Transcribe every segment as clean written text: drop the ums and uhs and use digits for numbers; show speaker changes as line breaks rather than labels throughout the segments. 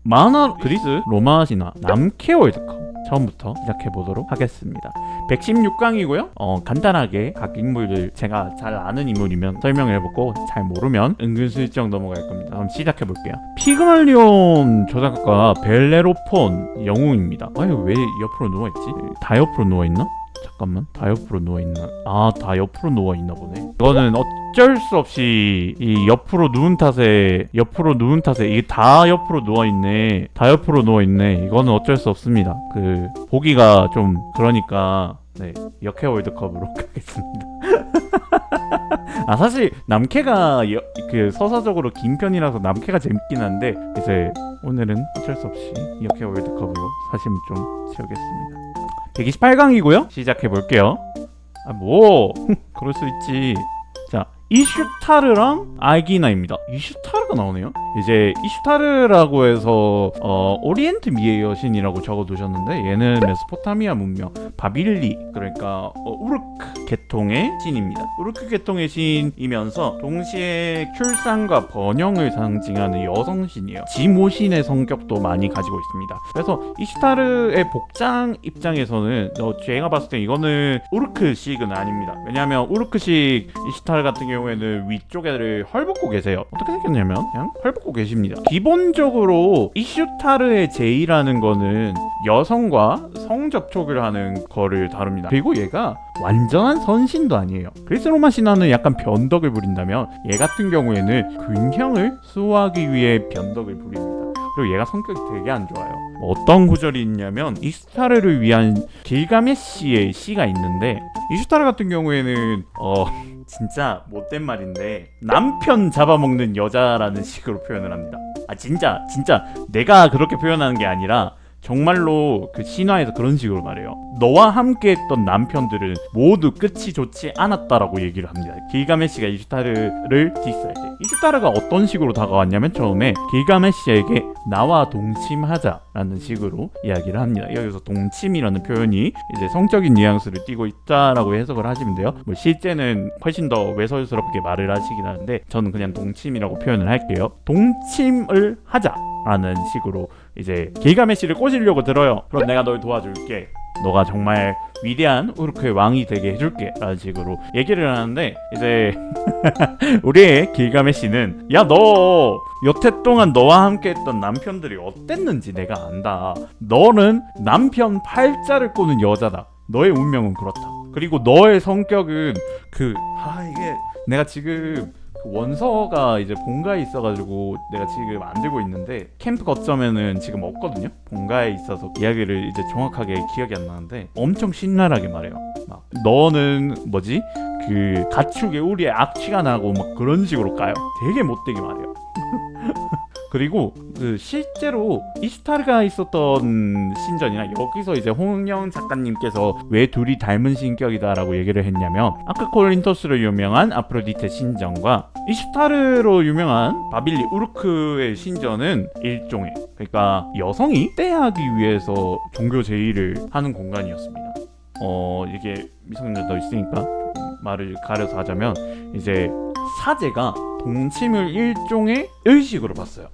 만화 그리스 로마 신화 남캐 월드컵 처음부터 시작해보도록 하겠습니다. 116강이고요. 간단하게 각 인물들 제가 잘 아는 인물이면 설명을 해보고 잘 모르면 은근슬쩍 넘어갈 겁니다. 그럼 시작해볼게요. 피그말리온 조작가 벨레로폰 영웅입니다. 아니 왜 옆으로 누워있지? 다 옆으로 누워있나? 잠깐만, 다 옆으로 누워있나? 다 옆으로 누워있나 보네. 이거는 어쩔 수 없이 이 옆으로 누운 탓에 이게 다 옆으로 누워있네. 다 옆으로 누워있네. 이거는 어쩔 수 없습니다. 보기가 좀 그러니까 네, 역해 월드컵으로 가겠습니다. 사실 남캐가 서사적으로 긴 편이라서 남캐가 재밌긴 한데 이제 오늘은 어쩔 수 없이 역해 월드컵으로 사심을 좀 채우겠습니다. 128강이고요. 시작해볼게요. 그럴 수 있지. 자, 이슈타르랑 아기나입니다. 이슈타르가 나오네요. 이제 이슈타르라고 해서 오리엔트 미의 여신이라고 적어두셨는데 얘는 메소포타미아 문명 바빌리, 그러니까 우르크 계통의 신입니다. 우르크 계통의 신이면서 동시에 출산과 번영을 상징하는 여성신이에요. 지모신의 성격도 많이 가지고 있습니다. 그래서 이슈타르의 복장 입장에서는 제가 봤을 때 이거는 우르크식은 아닙니다. 왜냐하면 우르크식 이슈타르 같은 경우에는 위쪽에를 헐벗고 계세요. 어떻게 생겼냐면 그냥 헐벗고 계십니다. 기본적으로 이슈타르의 제의라는 거는 여성과 성접촉을 하는 거를 다룹니다. 그리고 얘가 완전한 선신도 아니에요. 그리스 로마 신화는 약간 변덕을 부린다면 얘 같은 경우에는 균형을 수호하기 위해 변덕을 부립니다. 그리고 얘가 성격이 되게 안 좋아요. 어떤 구절이 있냐면 이슈타르를 위한 길가메시의 시가 있는데, 이슈타르 같은 경우에는 진짜 못된 말인데 남편 잡아먹는 여자라는 식으로 표현을 합니다. 진짜 내가 그렇게 표현하는 게 아니라 정말로 그 신화에서 그런 식으로 말해요. 너와 함께 했던 남편들은 모두 끝이 좋지 않았다라고 얘기를 합니다. 길가메시가 이슈타르를 디스할 때 이슈타르가 어떤 식으로 다가왔냐면 처음에 길가메시에게 나와 동침하자라는 식으로 이야기를 합니다. 여기서 동침이라는 표현이 이제 성적인 뉘앙스를 띠고 있다라고 해석을 하시면 돼요. 실제는 훨씬 더 외설스럽게 말을 하시긴 하는데 저는 그냥 동침이라고 표현을 할게요. 동침을 하자라는 식으로 이제 길가메시를 꼬시려고 들어요. 그럼 내가 널 도와줄게. 너가 정말 위대한 우르크의 왕이 되게 해줄게 라는 식으로 얘기를 하는데, 이제 우리의 길가메시는 야, 너 여태 동안 너와 함께 했던 남편들이 어땠는지 내가 안다. 너는 남편 팔자를 꼬는 여자다. 너의 운명은 그렇다. 그리고 너의 성격은 이게 내가 지금 원서가 이제 본가에 있어가지고 내가 지금 안 들고 있는데 캠프 거점에는 지금 없거든요. 본가에 있어서 이야기를 이제 정확하게 기억이 안 나는데 엄청 신랄하게 말해요. 막 너는 가축에 우리의 악취가 나고 막 그런 식으로 까요. 되게 못되게 말해요. 그리고 실제로 이슈타르가 있었던 신전이나 여기서 이제 홍영 작가님께서 왜 둘이 닮은 신격이다라고 얘기를 했냐면, 아크콜린토스로 유명한 아프로디테 신전과 이슈타르로 유명한 바빌리 우르크의 신전은 일종의, 그러니까 여성이 때하기 위해서 종교 제의를 하는 공간이었습니다. 이게 미성년자 있으니까 말을 가려서 하자면 이제 사제가 동침을 일종의 의식으로 봤어요.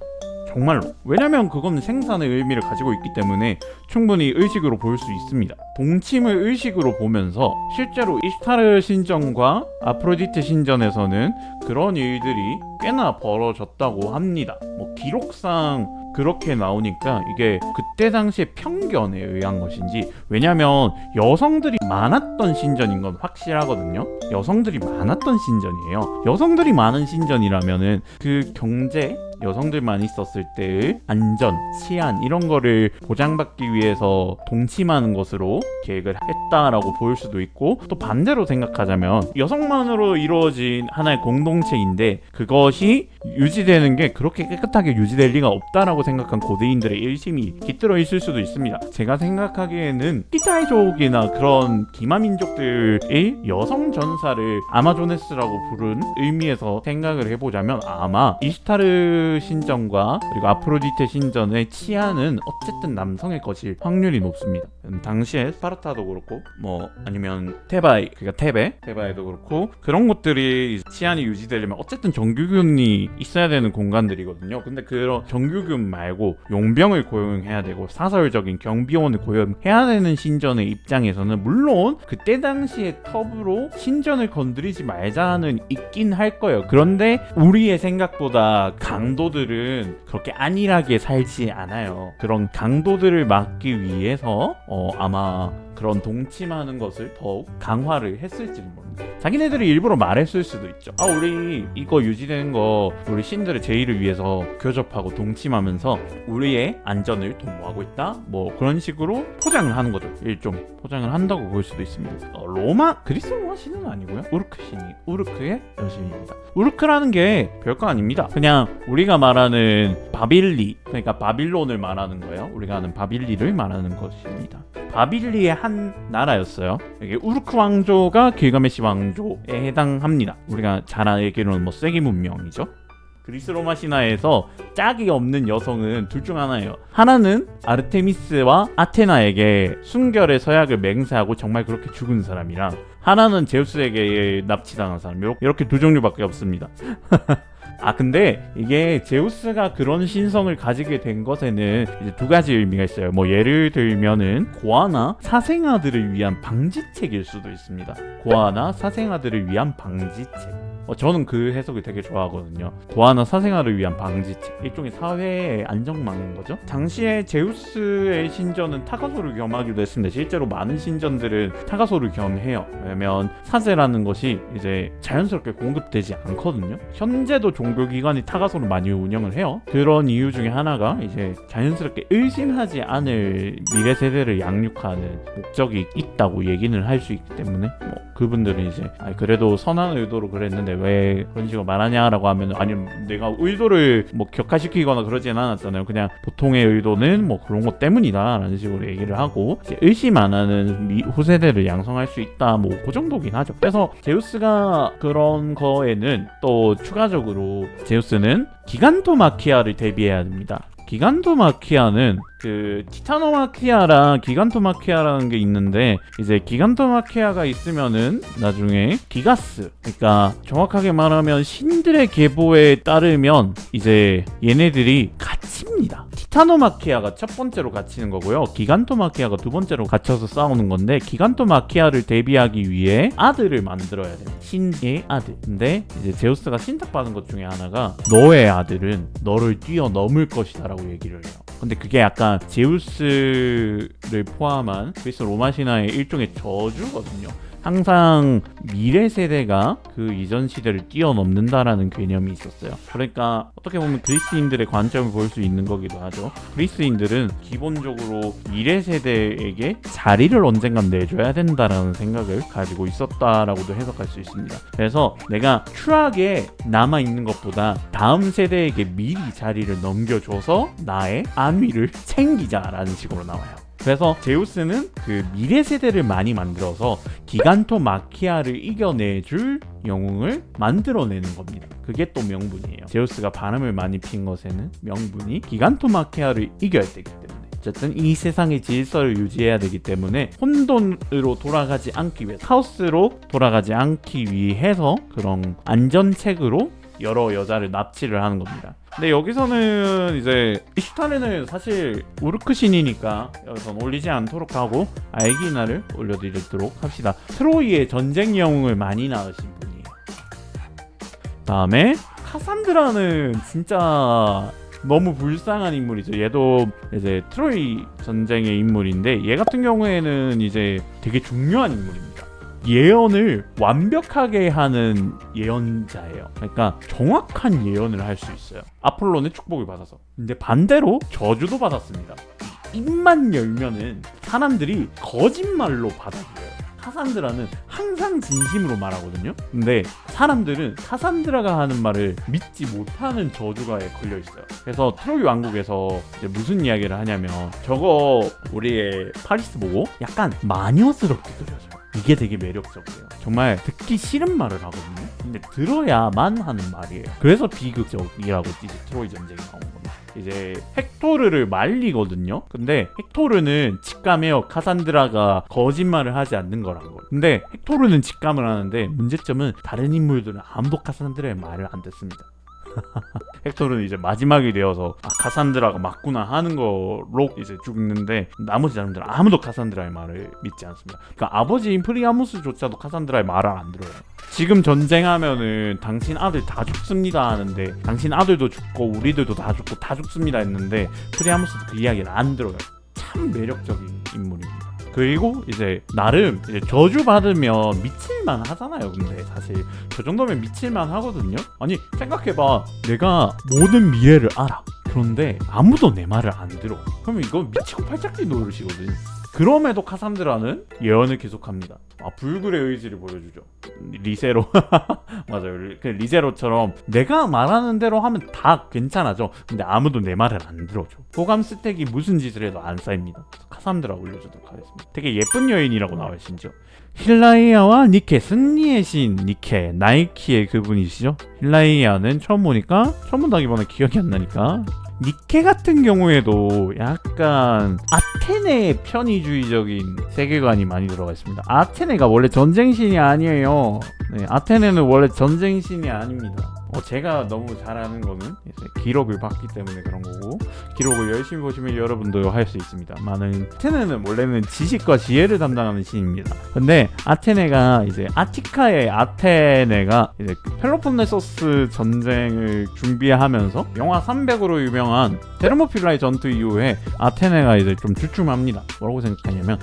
정말로. 왜냐면 그건 생산의 의미를 가지고 있기 때문에 충분히 의식으로 볼 수 있습니다. 동침을 의식으로 보면서 실제로 이슈타르 신전과 아프로디테 신전에서는 그런 일들이 꽤나 벌어졌다고 합니다. 기록상 그렇게 나오니까 이게 그때 당시의 편견에 의한 것인지, 왜냐면 여성들이 많았던 신전인 건 확실하거든요. 여성들이 많았던 신전이에요. 여성들이 많은 신전이라면은 그 경제, 여성들만 있었을 때의 안전, 치안 이런 거를 보장받기 위해서 동침하는 것으로 계획을 했다라고 볼 수도 있고, 또 반대로 생각하자면 여성만으로 이루어진 하나의 공동체인데 그것이 유지되는 게 그렇게 깨끗하게 유지될 리가 없다라고 생각한 고대인들의 일심이 깃들어 있을 수도 있습니다. 제가 생각하기에는 히타이족이나 그런 기마민족들의 여성 전사를 아마조네스라고 부른 의미에서 생각을 해보자면 아마 이슈타르 제우스 신전과 그리고 아프로디테 신전의 치아는 어쨌든 남성의 것일 확률이 높습니다. 당시에 스파르타도 그렇고 뭐 아니면 테바이, 그러니까 테바에도 그렇고 그런 곳들이 치안이 유지되려면 어쨌든 정규군이 있어야 되는 공간들이거든요. 근데 그런 정규군 말고 용병을 고용해야 되고 사설적인 경비원을 고용해야 되는 신전의 입장에서는 물론 그때 당시의 컵으로 신전을 건드리지 말자는 있긴 할 거예요. 그런데 우리의 생각보다 강도들은 그렇게 안일하게 살지 않아요. 그런 강도들을 막기 위해서 아마 그런 동침하는 것을 더욱 강화를 했을지는 모릅니다. 자기네들이 일부러 말했을 수도 있죠. 우리 이거 유지되는 거 우리 신들의 제의를 위해서 교접하고 동침하면서 우리의 안전을 도모하고 있다, 뭐 그런 식으로 포장을 하는 거죠. 일종 포장을 한다고 볼 수도 있습니다. 그리스 로마 신은 아니고요, 우르크의 여신입니다. 우르크라는 게 별거 아닙니다. 그냥 우리가 말하는 바빌리, 그러니까 바빌론을 말하는 거예요. 우리가 아는 바빌리를 말하는 것입니다. 바빌리의 한 나라였어요. 이게 우르크 왕조가 길가메시 왕조에 해당합니다. 우리가 잘 알기로는 세기 문명이죠. 그리스 로마 신화에서 짝이 없는 여성은 둘 중 하나예요. 하나는 아르테미스와 아테나에게 순결의 서약을 맹세하고 정말 그렇게 죽은 사람이랑, 하나는 제우스에게 납치당한 사람, 이렇게 두 종류밖에 없습니다. 근데 이게 제우스가 그런 신성을 가지게 된 것에는 이제 두 가지 의미가 있어요. 예를 들면은 고아나 사생아들을 위한 방지책일 수도 있습니다. 고아나 사생아들을 위한 방지책. 저는 그 해석을 되게 좋아하거든요. 고아나 사생아를 위한 방지책, 일종의 사회의 안정망인 거죠. 당시에 제우스의 신전은 타가소를 겸하기도 했습니다. 실제로 많은 신전들은 타가소를 겸해요. 왜냐면 사제라는 것이 이제 자연스럽게 공급되지 않거든요. 현재도 종교기관이 타가소를 많이 운영을 해요. 그런 이유 중에 하나가 이제 자연스럽게 의심하지 않을 미래 세대를 양육하는 목적이 있다고 얘기는 할 수 있기 때문에 그분들은 이제 그래도 선한 의도로 그랬는데 왜 그런 식으로 말하냐라고 하면, 아니면 내가 의도를 격화시키거나 그러진 않았잖아요. 그냥 보통의 의도는 그런 것 때문이다 라는 식으로 얘기를 하고, 이제 의심 안 하는 후세대를 양성할 수 있다, 그 정도긴 하죠. 그래서 제우스가 그런 거에는 또 추가적으로 제우스는 기간토마키아를 대비해야 됩니다. 기간토마키아는 그 티타노마키아랑 기간토마키아라는 게 있는데, 이제 기간토마키아가 있으면은 나중에 기가스, 그러니까 정확하게 말하면 신들의 계보에 따르면 이제 얘네들이 갇힙니다. 티타노마키아가 첫 번째로 갇히는 거고요, 기간토마키아가 두 번째로 갇혀서 싸우는 건데, 기간토마키아를 대비하기 위해 아들을 만들어야 돼요. 신의 아들. 근데 이제 제우스가 신탁받은 것 중에 하나가 너의 아들은 너를 뛰어넘을 것이다 라고 얘기를 해요. 근데 그게 약간 제우스를 포함한 그리스 로마 신화의 일종의 저주거든요. 항상 미래 세대가 그 이전 시대를 뛰어넘는다라는 개념이 있었어요. 그러니까 어떻게 보면 그리스인들의 관점을 볼 수 있는 거기도 하죠. 그리스인들은 기본적으로 미래 세대에게 자리를 언젠간 내줘야 된다라는 생각을 가지고 있었다라고도 해석할 수 있습니다. 그래서 내가 추하게 남아있는 것보다 다음 세대에게 미리 자리를 넘겨줘서 나의 안위를 챙기자라는 식으로 나와요. 그래서 제우스는 그 미래 세대를 많이 만들어서 기간토마키아를 이겨내줄 영웅을 만들어내는 겁니다. 그게 또 명분이에요. 제우스가 바람을 많이 핀 것에는 명분이 기간토마키아를 이겨야 되기 때문에, 어쨌든 이 세상의 질서를 유지해야 되기 때문에 혼돈으로 돌아가지 않기 위해, 카오스로 돌아가지 않기 위해서 그런 안전책으로 여러 여자를 납치를 하는 겁니다. 근데 여기서는 이제 이슈타르는 사실 우르크 신이니까 여기서는 올리지 않도록 하고 알기나를 올려드리도록 합시다. 트로이의 전쟁 영웅을 많이 낳으신 분이에요. 다음에 카산드라는 진짜 너무 불쌍한 인물이죠. 얘도 이제 트로이 전쟁의 인물인데, 얘 같은 경우에는 이제 되게 중요한 인물입니다. 예언을 완벽하게 하는 예언자예요. 그러니까 정확한 예언을 할 수 있어요. 아폴론의 축복을 받아서. 근데 반대로 저주도 받았습니다. 입만 열면은 사람들이 거짓말로 받아들여요. 카산드라는 항상 진심으로 말하거든요. 근데 사람들은 카산드라가 하는 말을 믿지 못하는 저주가에 걸려 있어요. 그래서 트로이 왕국에서 이제 무슨 이야기를 하냐면, 저거 우리의 파리스 보고 약간 마녀스럽게 그려져요. 이게 되게 매력적이에요. 정말 듣기 싫은 말을 하거든요. 근데 들어야만 하는 말이에요. 그래서 비극적이라고 이제 트로이 전쟁이 나온 겁니다. 이제 헥토르를 말리거든요. 근데 헥토르는 직감해요. 카산드라가 거짓말을 하지 않는 거라고. 근데 헥토르는 직감을 하는데 문제점은 다른 인물들은 아무도 카산드라의 말을 안 듣습니다. 헥토르는 이제 마지막이 되어서 카산드라가 맞구나 하는 거로 이제 죽는데 나머지 사람들은 아무도 카산드라의 말을 믿지 않습니다. 그러니까 아버지인 프리아무스조차도 카산드라의 말을 안 들어요. 지금 전쟁하면은 당신 아들 다 죽습니다 하는데 당신 아들도 죽고 우리들도 다 죽고 다 죽습니다 했는데 프리아무스도 그 이야기를 안 들어요. 참 매력적인 인물입니다. 그리고 이제 나름 이제 저주 받으면 미칠만 하잖아요. 근데 사실 저 정도면 미칠만 하거든요. 아니 생각해봐, 내가 모든 미래를 알아. 그런데 아무도 내 말을 안 들어. 그러면 이건 미치고 팔짝뛸 노릇이거든. 그럼에도 카산드라는 예언을 계속합니다. 불굴의 의지를 보여주죠. 리세로 맞아요. 그 리세로처럼 내가 말하는 대로 하면 다 괜찮아져. 근데 아무도 내 말을 안 들어줘. 호감 스택이 무슨 짓을 해도 안 쌓입니다. 카산드라 올려주도록 하겠습니다. 되게 예쁜 여인이라고 나와요. 심지어 힐라이아와 니케, 승리의 신 니케, 나이키의 그분이시죠. 힐라이아는 처음 본다기보다 기억이 안 나니까 니케 같은 경우에도 약간 아테네 편의주의적인 세계관이 많이 들어가 있습니다. 아테네가 원래 전쟁신이 아니에요. 네, 아테네는 원래 전쟁신이 아닙니다. 제가 너무 잘 아는 거는 이제 기록을 봤기 때문에 그런 거고, 기록을 열심히 보시면 여러분도 할 수 있습니다. 아테네는 원래는 지식과 지혜를 담당하는 신입니다. 근데 아테네가 이제 아티카의 아테네가 이제 펠로폰네소스 전쟁을 준비하면서 영화 300으로 유명한 테르모필라의 전투 이후에 아테네가 이제 좀 주춤합니다. 뭐라고 생각하냐면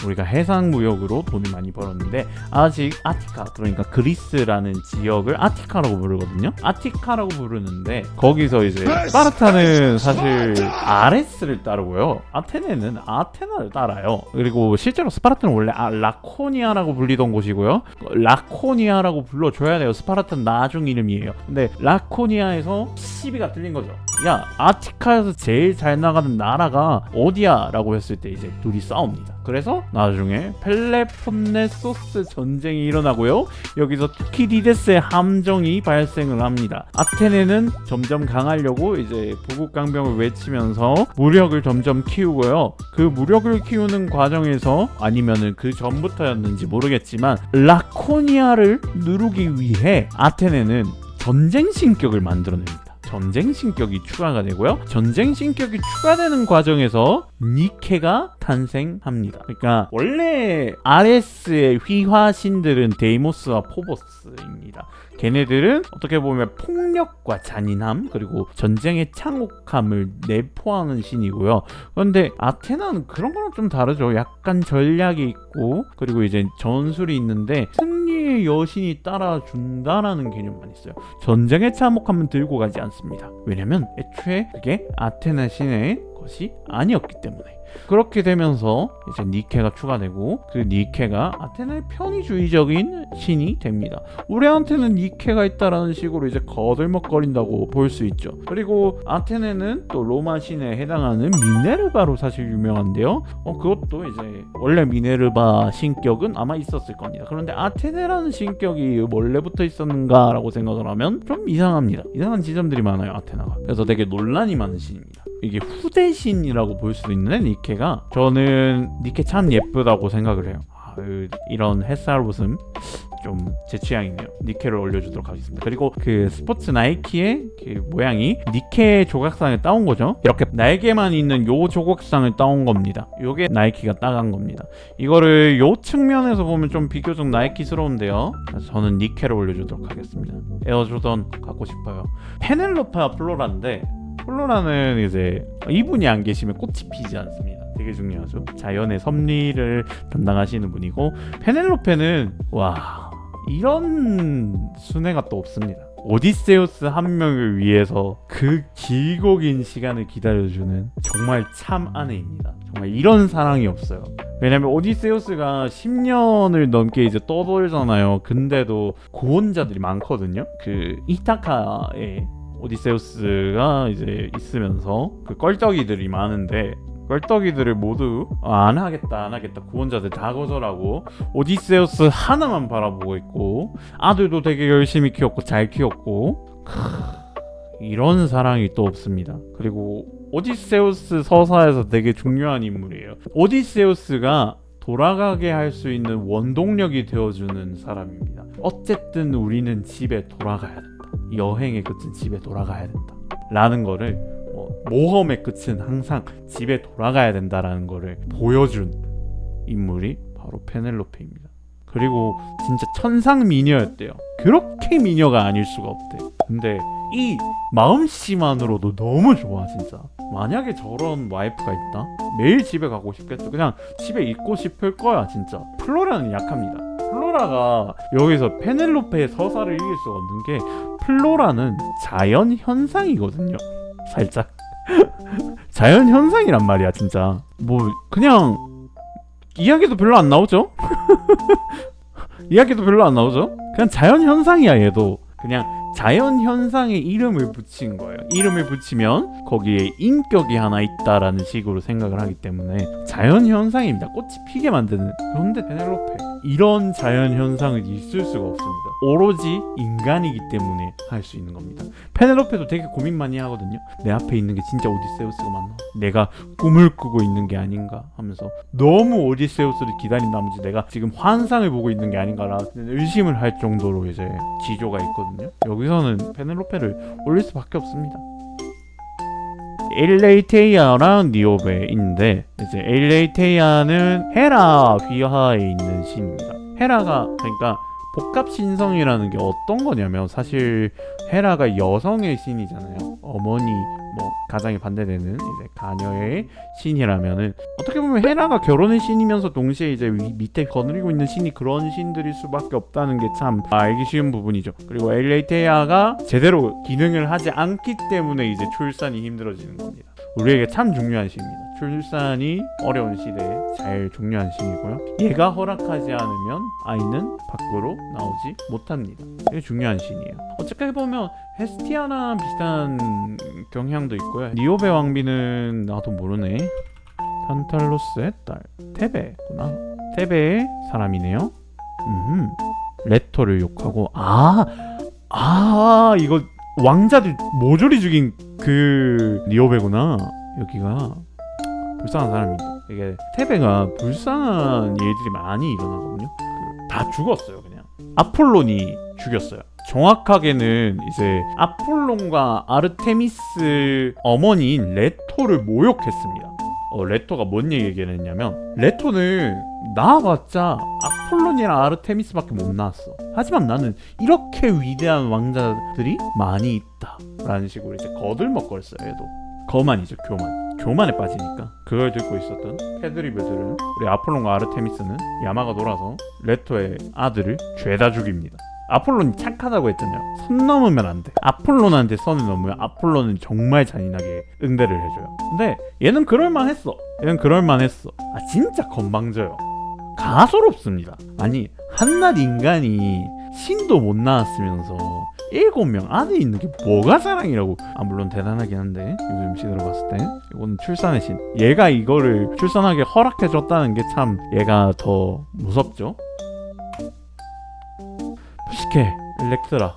우리가 해상 무역으로 돈을 많이 벌었는데 아직 아티카, 그러니까 그리스라는 지역을 아티카라고 부르거든요. 아티카라고 부르는데 거기서 이제 스파르타는 사실 아레스를 따르고요, 아테네는 아테나를 따라요. 그리고 실제로 스파르타는 원래 라코니아라고 불리던 곳이고요. 라코니아라고 불러줘야 돼요. 스파르타는 나중 이름이에요. 근데 라코니아에서 시비가 틀린 거죠. 야, 아티카에서 제일 잘 나가는 나라가 어디야? 라고 했을 때 이제 둘이 싸웁니다. 그래서 나중에 펠레폰네소스 전쟁이 일어나고요. 여기서 투키디데스의 함정이 발생을 합니다. 아테네는 점점 강하려고 이제 보국강병을 외치면서 무력을 점점 키우고요. 그 무력을 키우는 과정에서, 아니면은 그 전부터였는지 모르겠지만, 라코니아를 누르기 위해 아테네는 전쟁 신격을 만들어냅니다. 전쟁 신격이 추가가 되고요. 전쟁 신격이 추가되는 과정에서 니케가 탄생합니다. 그러니까 원래 아레스의 휘하신들은 데이모스와 포보스입니다. 걔네들은 어떻게 보면 폭력과 잔인함 그리고 전쟁의 참혹함을 내포하는 신이고요. 그런데 아테나는 그런 거랑 좀 다르죠. 약간 전략이 있고 그리고 이제 전술이 있는데 승리의 여신이 따라준다라는 개념만 있어요. 전쟁의 참혹함은 들고 가지 않습니다. 왜냐면 애초에 그게 아테나 신의 것이 아니었기 때문에. 그렇게 되면서 이제 니케가 추가되고 그 니케가 아테나의 편의주의적인 신이 됩니다. 우리한테는 니케가 있다라는 식으로 이제 거들먹거린다고 볼 수 있죠. 그리고 아테네는 또 로마 신에 해당하는 미네르바로 사실 유명한데요. 그것도 이제 원래 미네르바 신격은 아마 있었을 겁니다. 그런데 아테네라는 신격이 원래부터 있었는가라고 생각을 하면 좀 이상합니다. 이상한 지점들이 많아요, 아테나가. 그래서 되게 논란이 많은 신입니다. 이게 후대신이라고 볼 수도 있는데 니케가, 저는 니케 참 예쁘다고 생각을 해요. 이런 햇살 웃음 좀 제 취향이네요. 니케를 올려주도록 하겠습니다. 그리고 그 스포츠 나이키의 그 모양이 니케 조각상을 따온 거죠. 이렇게 날개만 있는 요 조각상을 따온 겁니다. 요게 나이키가 따간 겁니다. 이거를 요 측면에서 보면 좀 비교적 나이키스러운데요. 그래서 저는 니케를 올려주도록 하겠습니다. 에어조던 갖고 싶어요. 페넬로페와 플로라인데, 플로라는 이제 이분이 안 계시면 꽃이 피지 않습니다. 되게 중요하죠. 자연의 섭리를 담당하시는 분이고, 페넬로페는 이런 순애가 또 없습니다. 오디세우스 한 명을 위해서 그 길고 긴 시간을 기다려주는 정말 참 아내입니다. 정말 이런 사랑이 없어요. 왜냐면 오디세우스가 10년을 넘게 이제 떠돌잖아요. 근데도 고혼자들이 많거든요. 그 이타카에 오디세우스가 이제 있으면서 그 껄떡이들이 많은데 껄떡이들을 모두 안 하겠다 구원자들 다 거절하고 오디세우스 하나만 바라보고 있고 아들도 되게 열심히 키웠고 잘 키웠고 이런 사랑이 또 없습니다. 그리고 오디세우스 서사에서 되게 중요한 인물이에요. 오디세우스가 돌아가게 할 수 있는 원동력이 되어주는 사람입니다. 어쨌든 우리는 집에 돌아가야 된다. 여행의 끝은 집에 돌아가야 된다 라는 거를 모험의 끝은 항상 집에 돌아가야 된다라는 거를 보여준 인물이 바로 페넬로페입니다. 그리고 진짜 천상 미녀였대요. 그렇게 미녀가 아닐 수가 없대. 근데 이 마음씨만으로도 너무 좋아 진짜. 만약에 저런 와이프가 있다? 매일 집에 가고 싶겠죠. 그냥 집에 있고 싶을 거야 진짜. 플로라는 약합니다. 플로라가 여기서 페넬로페의 서사를 이길 수가 없는 게 플로라는 자연 현상이거든요. 살짝 자연 현상이란 말이야 진짜. 뭐 그냥 이야기도 별로 안 나오죠? 이야기도 별로 안 나오죠? 그냥 자연 현상이야 얘도. 그냥 자연 현상에 이름을 붙인 거예요. 이름을 붙이면 거기에 인격이 하나 있다라는 식으로 생각을 하기 때문에 자연 현상입니다. 꽃이 피게 만드는. 그런데 페넬로페 이런 자연 현상은 있을 수가 없습니다. 오로지 인간이기 때문에 할 수 있는 겁니다. 페넬로페도 되게 고민 많이 하거든요. 내 앞에 있는 게 진짜 오디세우스가 맞나? 내가 꿈을 꾸고 있는 게 아닌가 하면서 너무 오디세우스를 기다린 나머지 내가 지금 환상을 보고 있는 게 아닌가라는 의심을 할 정도로 이제 기조가 있거든요. 여기서는 페넬로페를 올릴 수밖에 없습니다. 엘레이테이아랑 니오베인데 이제 엘레이테이아는 헤라 휘하에 있는 신입니다. 헤라가 그러니까 복합 신성이라는 게 어떤 거냐면 사실 헤라가 여성의 신이잖아요. 어머니 뭐 가장에 반대되는 이제 가녀의 신이라면은 어떻게 보면 헤라가 결혼의 신이면서 동시에 이제 밑에 거느리고 있는 신이 그런 신들일 수밖에 없다는 게 참 알기 쉬운 부분이죠. 그리고 엘레이테이아가 제대로 기능을 하지 않기 때문에 이제 출산이 힘들어지는 겁니다. 우리에게 참 중요한 신입니다. 출산이 어려운 시대에 제일 중요한 신이고요. 얘가 허락하지 않으면 아이는 밖으로 나오지 못합니다. 이게 중요한 신이에요. 어떻게 보면 헤스티아랑 비슷한 경향도 있고요. 니오베 왕비는 나도 모르네. 탄탈로스의 딸 테베구나. 테베의 사람이네요. 레토를 욕하고 이거 왕자들 모조리 죽인 그 니오베구나. 여기가 불쌍한 사람입니다. 이게 테베가 불쌍한 일들이 많이 일어나거든요. 다 죽었어요. 그냥 아폴론이 죽였어요. 정확하게는 이제 아폴론과 아르테미스 어머니인 레토를 모욕했습니다. 레토가 뭔 얘기를 했냐면 레토는 낳아봤자 아폴론이랑 아르테미스밖에 못 낳았어. 하지만 나는 이렇게 위대한 왕자들이 많이 있다 라는 식으로 이제 거들먹거렸어요. 얘도 거만이죠. 교만에 빠지니까. 그걸 듣고 있었던 패드리브들은 우리 아폴론과 아르테미스는 야마가 돌아서 레토의 아들을 죄다 죽입니다. 아폴론이 착하다고 했잖아요. 선 넘으면 안 돼. 아폴론한테 선을 넘으면 아폴론은 정말 잔인하게 응대를 해줘요. 근데 얘는 그럴만했어. 진짜 건방져요. 가소롭습니다. 아니 한낱 인간이 신도 못 낳았으면서 7명 아들이 있는 게 뭐가 사랑이라고. 물론 대단하긴 한데 요즘 시대로 봤을 때 이건 출산의 신. 얘가 이거를 출산하게 허락해줬다는 게 참 얘가 더 무섭죠. 푸시케, 엘렉트라.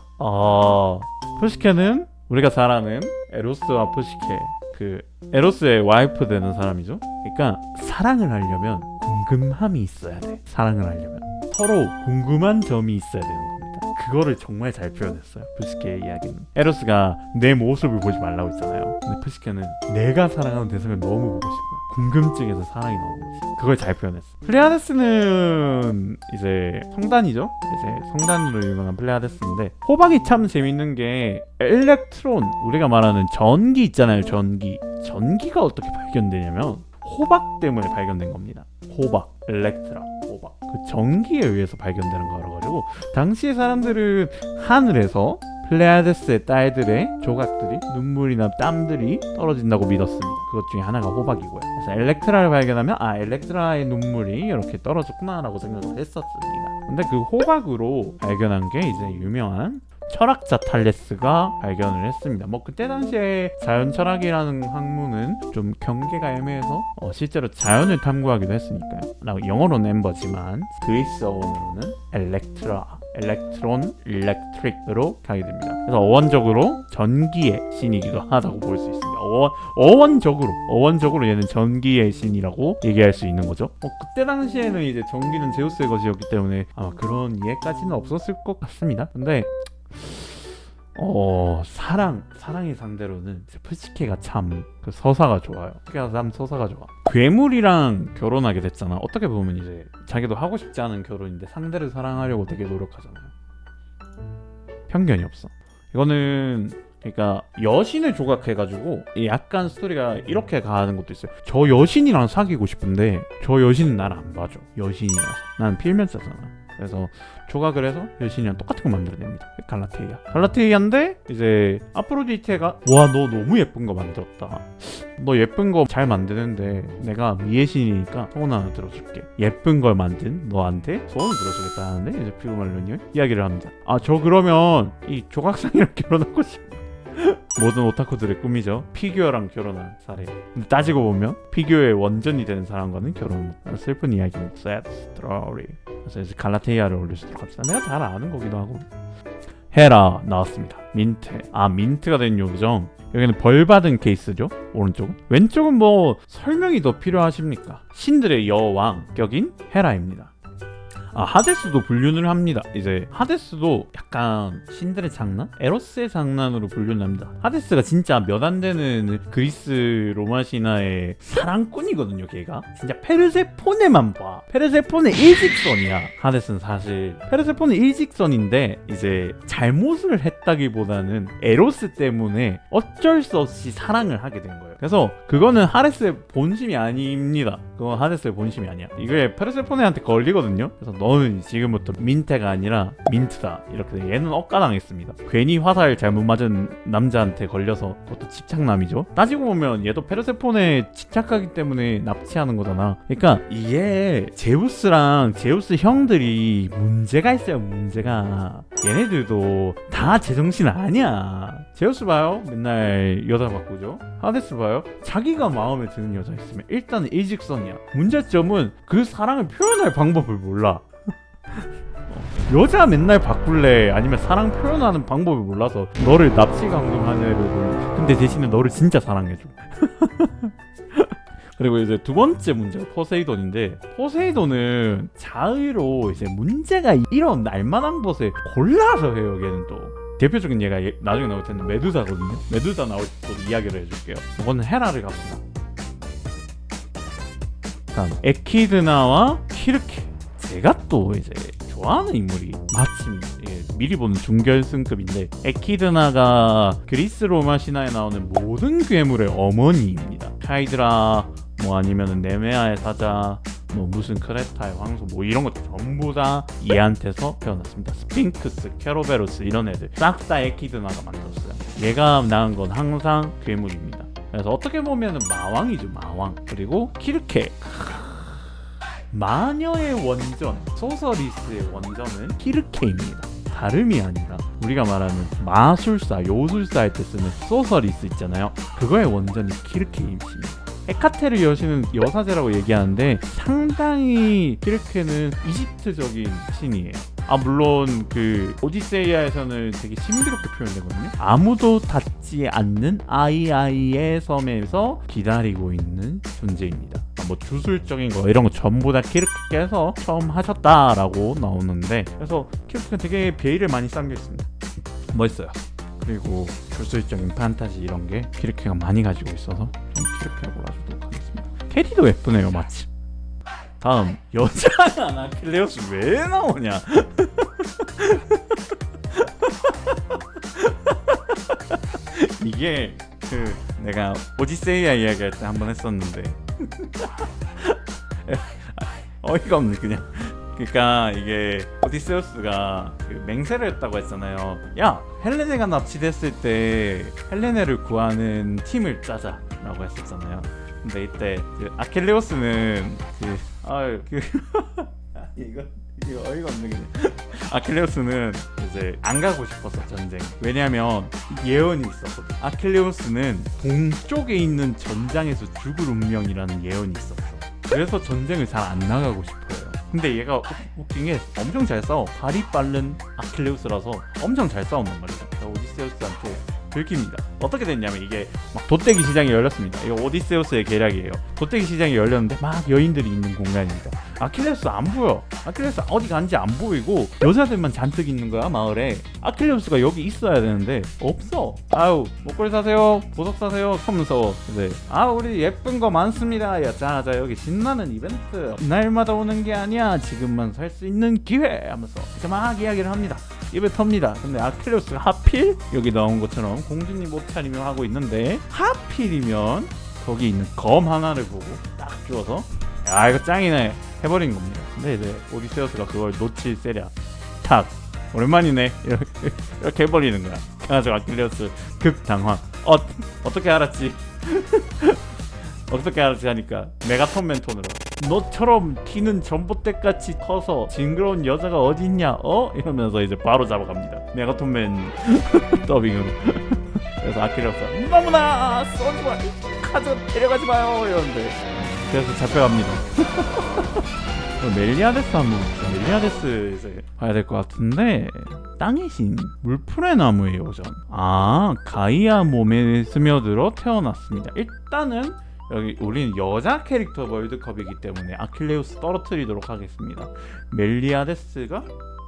푸시케는 우리가 잘 아는 에로스와 푸시케, 그 에로스의 와이프 되는 사람이죠. 그러니까 사랑을 하려면 궁금함이 있어야 돼. 사랑을 하려면 서로 궁금한 점이 있어야 되는 겁니다. 그거를 정말 잘 표현했어요. 푸시케의 이야기는. 에로스가 내 모습을 보지 말라고 했잖아요. 근데 푸시케는 내가 사랑하는 대상을 너무 보고 싶어요. 궁금증에서 사랑이 나오는 거지. 그걸 잘 표현했어. 플레아데스는 이제 성단이죠. 이제 성단으로 유명한 플레아데스인데 호박이 참 재밌는 게 엘렉트론, 우리가 말하는 전기 있잖아요. 전기가 어떻게 발견되냐면 호박 때문에 발견된 겁니다. 호박, 엘렉트라, 호박. 그 전기에 의해서 발견되는 거라 가지고 당시의 사람들은 하늘에서 플레아데스의 딸들의 조각들이, 눈물이나 땀들이 떨어진다고 믿었습니다. 그것 중에 하나가 호박이고요. 그래서 엘렉트라를 발견하면 엘렉트라의 눈물이 이렇게 떨어졌구나 라고 생각을 했었습니다. 근데 그 호박으로 발견한 게 이제 유명한 철학자 탈레스가 발견을 했습니다. 뭐 그때 당시에 자연 철학이라는 학문은 좀 경계가 애매해서 실제로 자연을 탐구하기도 했으니까요. 영어로는 엠버지만 그리스어원으로는 엘렉트론, 일렉트릭으로 가게 됩니다. 그래서 어원적으로 전기의 신이기도 하다고 볼 수 있습니다. 어원적으로 얘는 전기의 신이라고 얘기할 수 있는 거죠. 그때 당시에는 이제 전기는 제우스의 것이었기 때문에 아마 그런 이해까지는 없었을 것 같습니다. 근데 사랑의 상대로는 프시케가 참 그 서사가 좋아요. 프시케가 참 서사가 좋아. 괴물이랑 결혼하게 됐잖아. 어떻게 보면 이제 자기도 하고 싶지 않은 결혼인데 상대를 사랑하려고 되게 노력하잖아요. 편견이 없어. 이거는 그러니까 여신을 조각해가지고 약간 스토리가 이렇게 가는 것도 있어요. 저 여신이랑 사귀고 싶은데 저 여신은 나를 안 봐줘. 여신이라서 난 필면사잖아. 그래서 조각을 해서 여신이랑 똑같은 거 만들어냅니다. 갈라테이아인데 이제 아프로디테가 와 너 너무 예쁜 거 만들었다. 너 예쁜 거 잘 만드는데 내가 미애신이니까 소원 하나 들어줄게. 예쁜 걸 만든 너한테 소원을 들어주겠다 하는데 이제 피그말론이 이야기를 합니다. 저 그러면 이 조각상이랑 결혼하고 싶어. 모든 오타쿠들의 꿈이죠. 피규어랑 결혼한 사례. 근데 따지고 보면 피규어의 원전이 되는 사람과는 결혼 슬픈 이야기입니다. Sad story. 그래서 이제 갈라테이아를 올려주도록 합시다. 내가 잘 아는 거기도 하고. 헤라 나왔습니다. 민트가 된 요정. 여기는 벌 받은 케이스죠. 오른쪽은. 왼쪽은 뭐 설명이 더 필요하십니까? 신들의 여왕 격인 헤라입니다. 하데스도 분류를 합니다. 이제 하데스도 약간 신들의 장난? 에로스의 장난으로 분류를 합니다. 하데스가 진짜 몇 안 되는 그리스 로마 신화의 사랑꾼이거든요. 걔가 진짜 페르세포네만 봐. 페르세포네 일직선이야. 하데스는 사실 페르세포네 일직선인데 이제 잘못을 했다기보다는 에로스 때문에 어쩔 수 없이 사랑을 하게 된 거예요. 그래서 그거는 하데스의 본심이 아닙니다. 그건 하데스의 본심이 아니야. 이게 페르세포네한테 걸리거든요. 그래서 너는 지금부터 민테가 아니라 민트다. 이렇게 얘는 억까당했습니다. 괜히 화살 잘못 맞은 남자한테 걸려서 그것도 집착남이죠. 따지고 보면 얘도 페르세포네 집착하기 때문에 납치하는 거잖아. 그러니까 이게 제우스랑 제우스 형들이 문제가 있어요. 문제가 얘네들도 다 제정신 아니야. 제우스 봐요. 맨날 여자 바꾸죠. 하데스 봐요. 자기가 마음에 드는 여자 있으면 일단은 일직선이야. 문제점은 그 사랑을 표현할 방법을 몰라. 여자 맨날 바꿀래 아니면 사랑 표현하는 방법을 몰라서 너를 납치 강금하려고. 근데 대신에 너를 진짜 사랑해줘. 그리고 이제 두 번째 문제가 포세이돈인데, 포세이돈은 자의로 이제 문제가 이런 날만한 것을 골라서 해요. 걔는 또 대표적인 얘가 나중에 나올 텐데 메두사거든요. 메두사 나올 때 이야기를 해줄게요. 이거는 헤라를 갑시다. 다음 에키드나와 키르케. 제가 또 이제 좋아하는 인물이 마침 미리 보는 중결승급인데, 에키드나가 그리스 로마 신화에 나오는 모든 괴물의 어머니입니다. 카이드라 뭐 아니면은 네메아의 사자 뭐 무슨 크레타의 황소 뭐 이런 것 전부 다 얘한테서 태어났습니다. 스핑크스, 케로베로스 이런 애들 싹 다 에키드나가 만들었어요. 얘가 낳은 건 항상 괴물입니다. 그래서 어떻게 보면은 마왕이죠, 마왕. 그리고 키르케. 마녀의 원전, 소서리스의 원전은 키르케입니다. 다름이 아니라 우리가 말하는 마술사, 요술사 할 때 쓰는 소서리스 있잖아요. 그거의 원전이 키르케임입니다. 헤카테르 여신은 여사제라고 얘기하는데 상당히 키르케는 이집트적인 신이에요. 물론 그 오디세이아에서는 되게 신비롭게 표현되거든요. 아무도 닿지 않는 아이아이의 섬에서 기다리고 있는 존재입니다. 뭐 주술적인 거 이런 거 전부 다 키르케께서 처음 하셨다라고 나오는데, 그래서 키르케가 되게 베일을 많이 쌓여 있습니다. 멋있어요. 그리고 주술적인 판타지 이런 게 키르케가 많이 가지고 있어서 좀 키르케를 골라주도록 하겠습니다. 캐리도 예쁘네요, 마침. 다음 여자는 아킬레우스 왜 나오냐? 이게 그 내가 오디세이아 이야기할 때 한번 했었는데 어이가 없네 그냥. 그러니까 이게 오디세우스가 그 맹세를 했다고 했잖아요. 야, 헬레네가 납치됐을 때 헬레네를 구하는 팀을 짜자라고 했었잖아요. 근데 이때 그 아킬레우스는 이거 어이가 없네 그냥. 아킬레우스는 이제 안 가고 싶었어 전쟁. 왜냐면 예언이 있었거든. 아킬레우스는 동쪽에 있는 전장에서 죽을 운명이라는 예언이 있었어. 그래서 전쟁을 잘 안 나가고 싶어요. 근데 얘가 웃긴 게 엄청 잘 싸워. 발이 빠른 아킬레우스라서 엄청 잘 싸운단 말이야. 오디세우스한테 들킵니다. 어떻게 됐냐면 이게 막 돗대기 시장이 열렸습니다. 이거 오디세우스의 계략이에요. 돗대기 시장이 열렸는데 막 여인들이 있는 공간입니다. 아킬레우스 안 보여. 아킬레우스 어디 간지 안 보이고 여자들만 잔뜩 있는 거야 마을에. 아킬레우스가 여기 있어야 되는데 없어. 아우 목걸이 사세요, 보석 사세요 하면서 이제 우리 예쁜 거 많습니다. 야, 자 여기 신나는 이벤트 날마다 오는 게 아니야, 지금만 살 수 있는 기회 하면서 이제 막 이야기를 합니다. 입에 텁니다. 근데 아킬레우스가 하필 여기 나온 것처럼 공주님 옷차림을 하고 있는데 하필이면 거기 있는 검 하나를 보고 딱 주워서 야 이거 짱이네 해버린 겁니다. 근데 이제 오디세우스가 그걸 놓칠 세랴 탁 오랜만이네 이렇게 해버리는 거야. 그래가지고 아킬레우스 극당황. 어떻게 알았지? 어떻게 알았지 하니까 메가톤맨 톤으로 너처럼 튀는 전봇대같이 커서 징그러운 여자가 어딨냐 이러면서 이제 바로 잡아갑니다. 메가톤맨 더빙으로. 그래서 아킬레우스가 너무나 쏘지 마, 가져 데려가지 마요 이러는데 그래서 잡혀갑니다. 멜리아데스 한번 봅시다. 멜리아데스 이제 봐야 될 것 같은데 땅의 신 물풀의 나무의 요전. 가이아 몸에 스며들어 태어났습니다. 일단은 여기 우리는 여자 캐릭터 월드컵이기 때문에 아킬레우스 떨어뜨리도록 하겠습니다. 멜리아데스가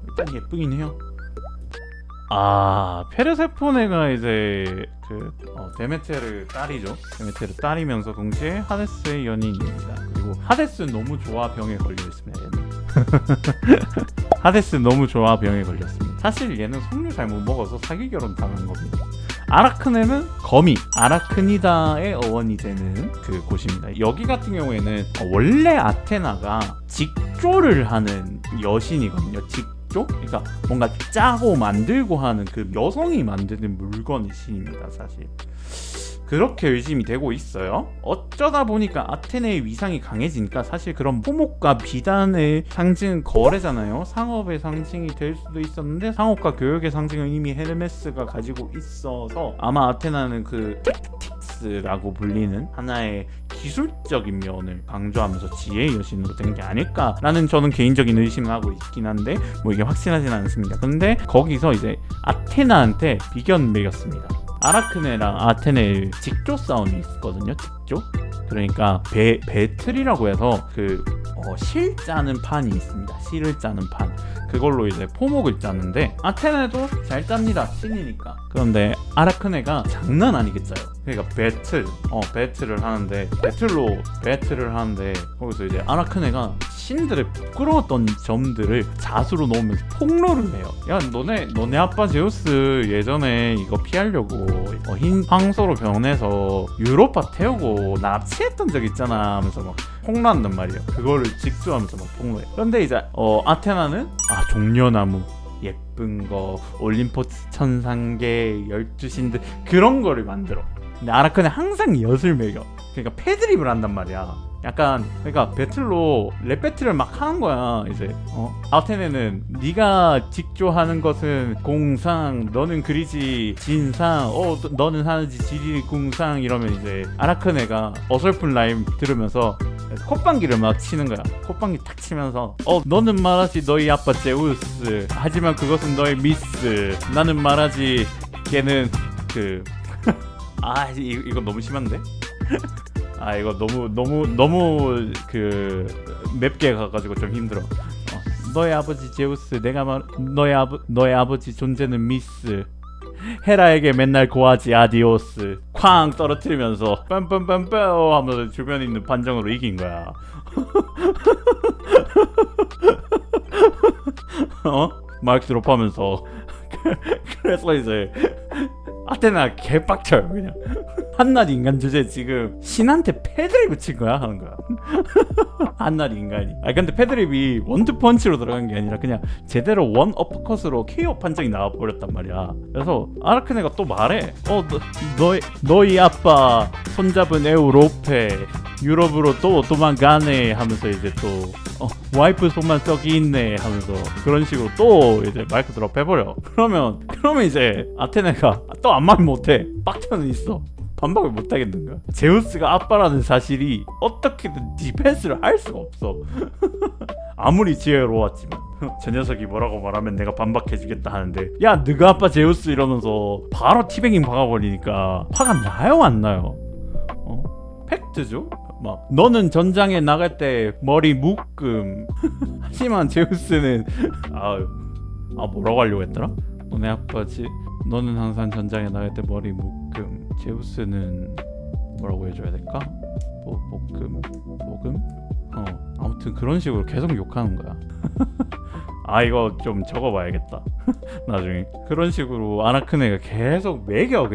일단 예쁘긴 해요. 페르세포네가 이제 데메테르 딸이죠. 데메테르 딸이면서 동시에 하데스의 연인입니다. 그리고 하데스 너무 좋아 병에 걸려 있습니다. 얘는. 하데스 너무 좋아 병에 걸렸습니다. 사실 얘는 석류 잘못 먹어서 사기 결혼 당한 겁니다. 아라크네는 거미 아라크니다의 어원이 되는 그 곳입니다. 여기 같은 경우에는 원래 아테나가 직조를 하는 여신이거든요. 직조? 그러니까 뭔가 짜고 만들고 하는 그 여성이 만드는 물건의 신입니다. 사실 그렇게 의심이 되고 있어요. 어쩌다 보니까 아테네의 위상이 강해지니까 사실 그런 포목과 비단의 상징은 거래잖아요. 상업의 상징이 될 수도 있었는데 상업과 교역의 상징은 이미 헤르메스가 가지고 있어서 아마 아테나는 그 텍틱스라고 불리는 하나의 기술적인 면을 강조하면서 지혜의 여신으로 된 게 아닐까라는 저는 개인적인 의심을 하고 있긴 한데 뭐 이게 확실하진 않습니다. 근데 거기서 이제 아테나한테 비견 매겼습니다. 아라크네랑 아테네의 직조 싸움이 있거든요. 직조? 그러니까 배틀이라고 해서 실 짜는 판이 있습니다. 실을 짜는 판. 그걸로 이제 포목을 짜는데 아테네도 잘 짭니다. 신이니까. 그런데 아라크네가 장난 아니게 짜요. 그러니까 배틀을 하는데 배틀을 하는데 거기서 이제 아라크네가 신들의 부끄러웠던 점들을 자수로 넣으면서 폭로를 해요. 야 너네 아빠 제우스 예전에 이거 피하려고 흰 황소로 변해서 유로파 태우고 납치했던 적 있잖아 하면서 막 폭로한단 말이에요. 그거를 직조하면서 막 폭로해. 그런데 이제 아테나는 종려나무 예쁜 거 올림포스 천상계 12신들 그런 거를 만들어. 근데 아라크네 항상 엿을 매겨. 그러니까 패드립을 한단 말이야. 약간 그러니까 배틀로 랩 배틀을 막 하는 거야. 이제 아테네는 네가 직조하는 것은 공상, 너는 그리지 진상, 너는 하는지 지리 궁상 이러면 이제 아라크네가 어설픈 라임 들으면서 콧방귀를 막 치는 거야. 콧방귀 탁 치면서 너는 말하지 너희 아빠 제우스, 하지만 그것은 너의 미스. 나는 말하지 걔는 이거 너무 심한데? 이거 너무 맵게 가가지고 좀 힘들어. 너의 아버지 제우스, 너의 아버지 존재는 미스. 헤라에게 맨날 고하지 아디오스. 쾅 떨어뜨리면서 빰빰빰빰 하면서 주변에 있는 반정으로 이긴 거야. 마이크 드롭하면서. 그래서 이제 아테나 개빡쳐요 그냥. 한낱 인간 주제 지금 신한테 패드립 붙인 거야 하는 거야. 한낱 인간이. 근데 패드립이 원투펀치로 들어간 게 아니라 그냥 제대로 원 어퍼컷으로 KO 판정이 나와버렸단 말이야. 그래서 아라크네가 또 말해. 너희 아빠 손잡은 에우로페 유럽으로 또 도망가네 하면서 이제 또 와이프 손만 썩이 있네 하면서 그런 식으로 또 이제 마이크 드롭 해버려. 그러면 이제 아테네가 또 아무 말 못해. 빡쳐는 있어. 반박을 못하겠는가? 제우스가 아빠라는 사실이 어떻게든 디펜스를 할 수가 없어. 아무리 지혜로웠지만 저 녀석이 뭐라고 말하면 내가 반박해주겠다 하는데, 야 너가 아빠 제우스 이러면서 바로 티베깅 박아버리니까 화가 나요 안 나요? 팩트죠? 막 너는 전장에 나갈 때 머리 묶음. 하지만 제우스는 뭐라고 하려고 했더라? 너네 아빠지? 너는 항상 전장에 나갈 때 머리 묶음. 제우스는 뭐라고 해줘야 될까? 볶음? 아무튼 그런 식으로 계속 욕하는 거야. 이거 좀 적어봐야겠다. 나중에 그런 식으로 아라크네가 계속 매겨.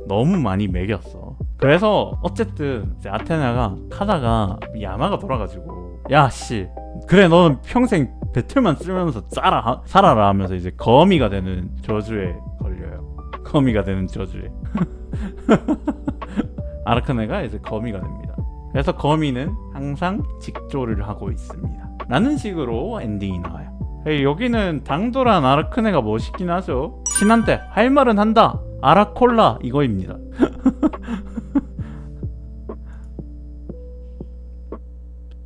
너무 많이 매겼어. 그래서 어쨌든 이제 아테나가 하다가 야마가 돌아가지고, 야씨 그래 너는 평생 배틀만 쓰면서 살아라 하면서 이제 거미가 되는 저주에 걸려요. 거미가 되는 저주에. 아라크네가 이제 거미가 됩니다. 그래서 거미는 항상 직조를 하고 있습니다 라는 식으로 엔딩이 나와요. 여기는 당돌한 아라크네가 멋있긴 하죠. 신한테 할 말은 한다, 아라콜라 이거입니다.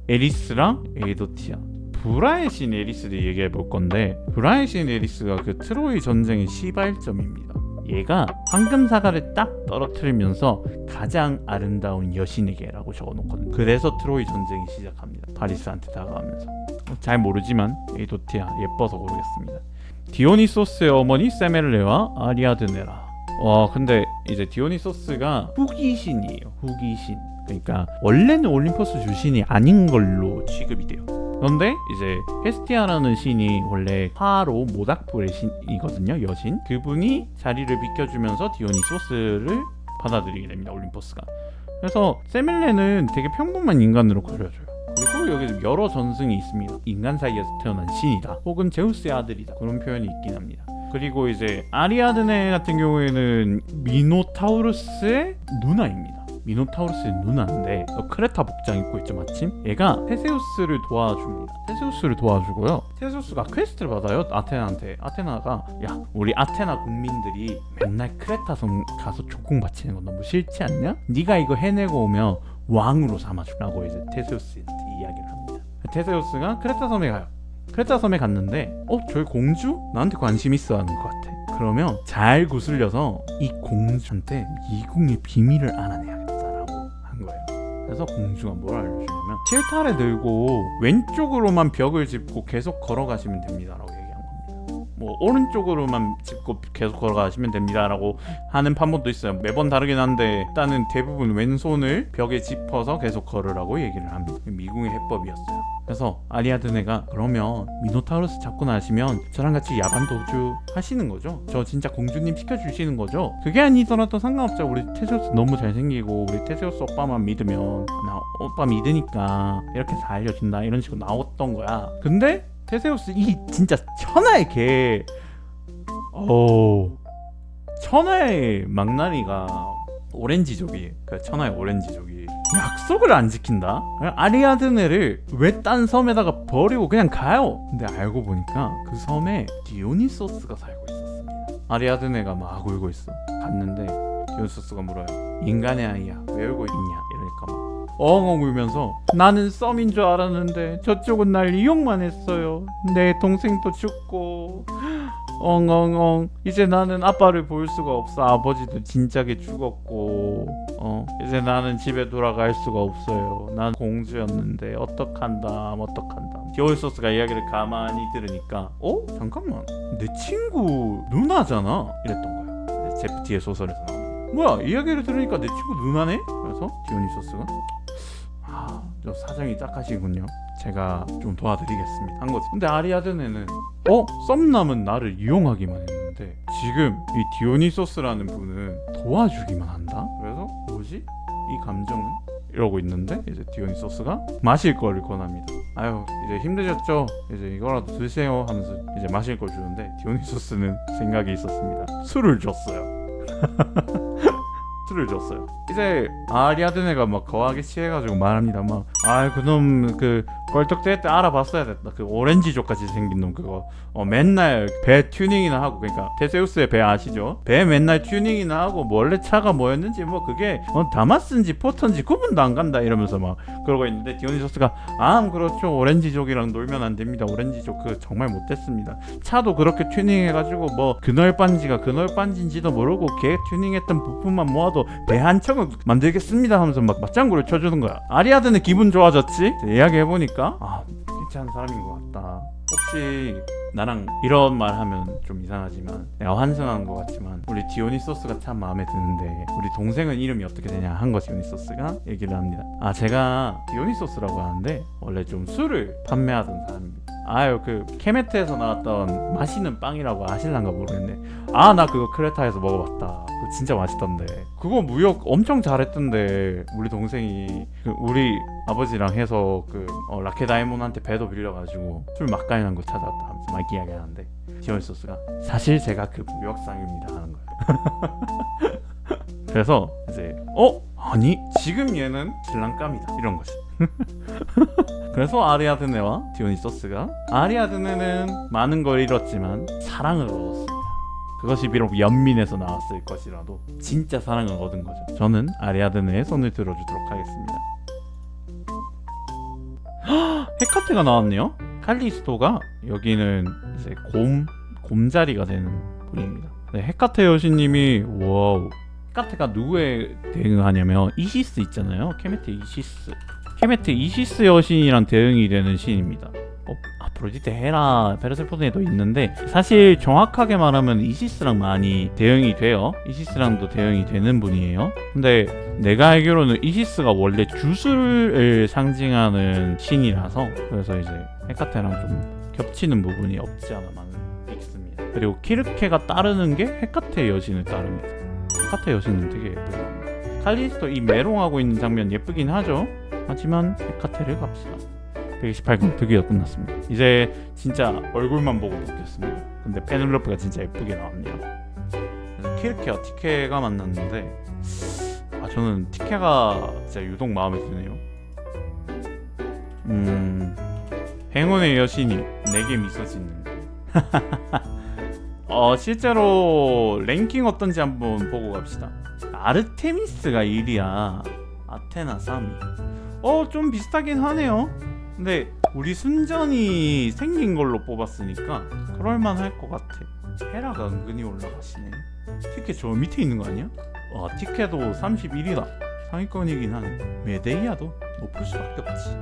에리스랑 에이도티아. 불화의 신 에리스를 얘기해 볼 건데, 불화의 신 에리스가 그 트로이 전쟁의 시발점입니다. 얘가 황금 사과를 딱 떨어뜨리면서 가장 아름다운 여신에게라고 적어놓거든요. 그래서 트로이 전쟁이 시작합니다. 파리스한테 다가가면서. 잘 모르지만 에이도티아 예뻐서 고르겠습니다. 디오니소스의 어머니 세멜레와 아리아드네라. 근데 이제 디오니소스가 후기신이에요. 후기신. 그러니까 원래는 올림포스 주신이 아닌 걸로 취급이 돼요. 그런데 이제 헤스티아라는 신이 원래 화로 모닥불의 신이거든요. 여신. 그분이 자리를 비켜주면서 디오니소스를 받아들이게 됩니다. 올림포스가. 그래서 세멜레는 되게 평범한 인간으로 그려져요. 그리고 여기 여러 전승이 있습니다. 인간 사이에서 태어난 신이다, 혹은 제우스의 아들이다, 그런 표현이 있긴 합니다. 그리고 이제 아리아드네 같은 경우에는 미노타우루스의 누나입니다. 미노타우루스의 누나인데 크레타 복장 입고 있죠 마침. 얘가 테세우스를 도와줍니다. 테세우스를 도와주고요. 테세우스가 퀘스트를 받아요 아테나한테. 아테나가 야 우리 아테나 국민들이 맨날 크레타 섬 가서 조공 바치는 건 너무 싫지 않냐? 네가 이거 해내고 오면 왕으로 삼아주라고 이제 테세우스한테 이야기를 합니다. 테세우스가 크레타 섬에 가요. 크레타 섬에 갔는데 저기 공주? 나한테 관심 있어 하는 것 같아. 그러면 잘 구슬려서 이 공주한테 미궁의 비밀을 알아내야겠다라고 한 거예요. 그래서 공주가 뭘 알려주냐면 실타래 들고 왼쪽으로만 벽을 짚고 계속 걸어가시면 됩니다라고 얘기한 겁니다. 뭐 오른쪽으로만 짚고 계속 걸어가시면 됩니다라고 하는 판본도 있어요. 매번 다르긴 한데 일단은 대부분 왼손을 벽에 짚어서 계속 걸으라고 얘기를 합니다. 미궁의 해법이었어요. 그래서 아리아드네가 그러면 미노타우루스 잡고 나시면 저랑 같이 야반 도주 하시는 거죠? 저 진짜 공주님 시켜주시는 거죠? 그게 아니더라도 상관없죠. 우리 테세우스 너무 잘생기고 우리 테세우스 오빠만 믿으면 나 오빠 믿으니까 이렇게 다 알려준다 이런 식으로 나왔던 거야. 근데 테세우스 이 진짜 천하의 개 천하의 망나니가 오렌지족이 그 천하의 오렌지족이 약속을 안 지킨다? 아리아드네를 외딴 섬에다가 버리고 그냥 가요. 근데 알고 보니까 그 섬에 디오니소스가 살고 있었습니다. 아리아드네가 막 울고 있어. 갔는데 디오니소스가 물어요. 인간의 아이야 왜 울고 있냐 이러니까 막 엉엉 울면서 나는 썸인 줄 알았는데 저쪽은 날 이용만 했어요. 내 동생도 죽고 엉엉엉 이제 나는 아빠를 볼 수가 없어. 아버지도 진작에 죽었고 이제 나는 집에 돌아갈 수가 없어요. 난 공주였는데 어떡한다. 디오니소스가 이야기를 가만히 들으니까 잠깐만 내 친구 누나잖아 이랬던 거야. 제프티의 소설에서 나옵니다. 뭐야 이야기를 들으니까 내 친구 누나네? 그래서 디오니소스가 저 사정이 딱하시군요. 제가 좀 도와드리겠습니다 한 거지. 근데 아리아드네는 썸남은 나를 이용하기만 했는데 지금 이 디오니소스라는 분은 도와주기만 한다? 그래서 뭐지? 이 감정은? 이러고 있는데 이제 디오니소스가 마실 거를 권합니다. 아유 이제 힘드셨죠? 이제 이거라도 드세요 하면서 이제 마실 걸 주는데 디오니소스는 생각이 있었습니다. 술을 줬어요. 술을 줬어요. 이제 아리아드네가 막 거하게 취해가지고 말합니다. 막 그놈 그 껄떡대 때 알아봤어야 됐다. 그 오렌지족 같이 생긴 놈 그거 맨날 배 튜닝이나 하고, 그러니까 테세우스의 배 아시죠? 배 맨날 튜닝이나 하고 뭐 원래 차가 뭐였는지 뭐 그게 다마스인지 포터인지 구분도 안 간다 이러면서 막 그러고 있는데, 디오니소스가 그렇죠, 오렌지족이랑 놀면 안 됩니다. 오렌지족 그 정말 못됐습니다. 차도 그렇게 튜닝해가지고 뭐 그널반지가 그널반지인지도 모르고 걔 튜닝했던 부품만 모아도 배 한 척을 만들겠습니다 하면서 막 맞장구를 쳐주는 거야. 아리아드는 기분 좋아졌지? 이야기해보니까 괜찮은 사람인 것 같다. 혹시 나랑 이런 말 하면 좀 이상하지만, 내가 환승한 것 같지만 우리 디오니소스가 참 마음에 드는데 우리 동생은 이름이 어떻게 되냐 한 거 디오니소스가 얘기를 합니다. 제가 디오니소스라고 하는데 원래 좀 술을 판매하던 사람입니다. 그 케메트에서 나왔던 맛있는 빵이라고 아실란가 모르겠네. 나 그거 크레타에서 먹어봤다. 그거 진짜 맛있던데. 그거 무역 엄청 잘했던데, 우리 동생이 우리 아버지랑 해서 라케다이몬한테 배도 빌려가지고 술 막간이난 거 찾아왔다 하면서 막 이야기하는데, 디오니소스가 사실 제가 그 무역상입니다 하는 거예요. 그래서 이제 아니 지금 얘는 신랑감이다 이런 거지. 그래서 아리아드네와 디오니소스가, 아리아드네는 많은 걸 잃었지만 사랑을 얻었습니다. 그것이 비록 연민에서 나왔을 것이라도 진짜 사랑을 얻은 거죠. 저는 아리아드네의 손을 들어주도록 하겠습니다. 헤카테가 나왔네요. 칼리스토가 여기는 이제 곰자리가 되는 분입니다. 네, 헤카테 여신님이 와우. 헤카테가 누구에 대응하냐면 이시스 있잖아요. 케메트 이시스 여신이랑 대응이 되는 신입니다. 아프로디테, 헤라, 페르세포네도 있는데 사실 정확하게 말하면 이시스랑 많이 대응이 돼요. 이시스랑도 대응이 되는 분이에요. 근데 내가 알기로는 이시스가 원래 주술을 상징하는 신이라서, 그래서 이제 헤카테랑 좀 겹치는 부분이 없지 않아 있습니다. 그리고 키르케가 따르는 게 헤카테 여신을 따릅니다. 헤카테 여신은 되게 예쁘거든요. 칼리스토 이 메롱하고 있는 장면 예쁘긴 하죠. 하지만 헤카테를 갑시다. 128강 드디어 끝났습니다. 이제 진짜 얼굴만 보고 보겠습니다. 근데 페넬로페가 진짜 예쁘게 나왔네요. 그래서 키르케와 티케가 만났는데 저는 티케가 진짜 유독 마음에 드네요. 행운의 여신이 내게 미소 짓는. 실제로 랭킹 어떤지 한번 보고 갑시다. 아르테미스가 1위야. 아테나 3위. 좀 비슷하긴 하네요. 근데 우리 순전히 생긴 걸로 뽑았으니까 그럴만할 것 같아. 헤라가 은근히 올라가시네. 티켓 저 밑에 있는 거 아니야? 티켓도 31위다. 상위권이긴 하네. 메데이아도 높을 수밖에 없지.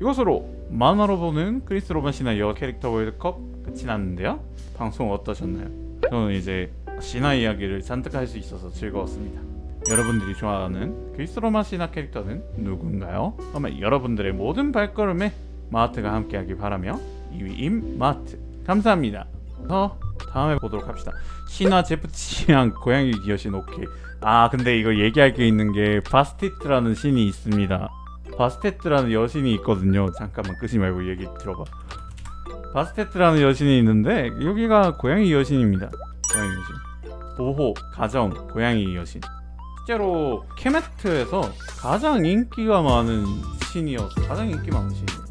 이것으로 만화로 보는 크리스 로반 여 캐릭터 월드컵 끝이 났는데요. 방송 어떠셨나요? 저는 이제 신화 이야기를 잔뜩 할 수 있어서 즐거웠습니다. 여러분들이 좋아하는 크리스 로만 신화 캐릭터는 누군가요? 그러면 여러분들의 모든 발걸음에 마하트가 함께하길 바라며 2위임 마하트 감사합니다. 다음에 보도록 합시다. 신화 제프치랑 고양이 기여신 오케이. 근데 이거 얘기할 게 있는 게 바스테트라는 신이 있습니다. 바스테트라는 여신이 있거든요. 잠깐만 끄지 말고 얘기 들어봐. 바스테트라는 여신이 있는데 여기가 고양이 여신입니다. 고양이 여신. 보호, 가정, 고양이 여신. 실제로 케메트에서 가장 인기가 많은 신이어서 가장 인기 많은 신이에요.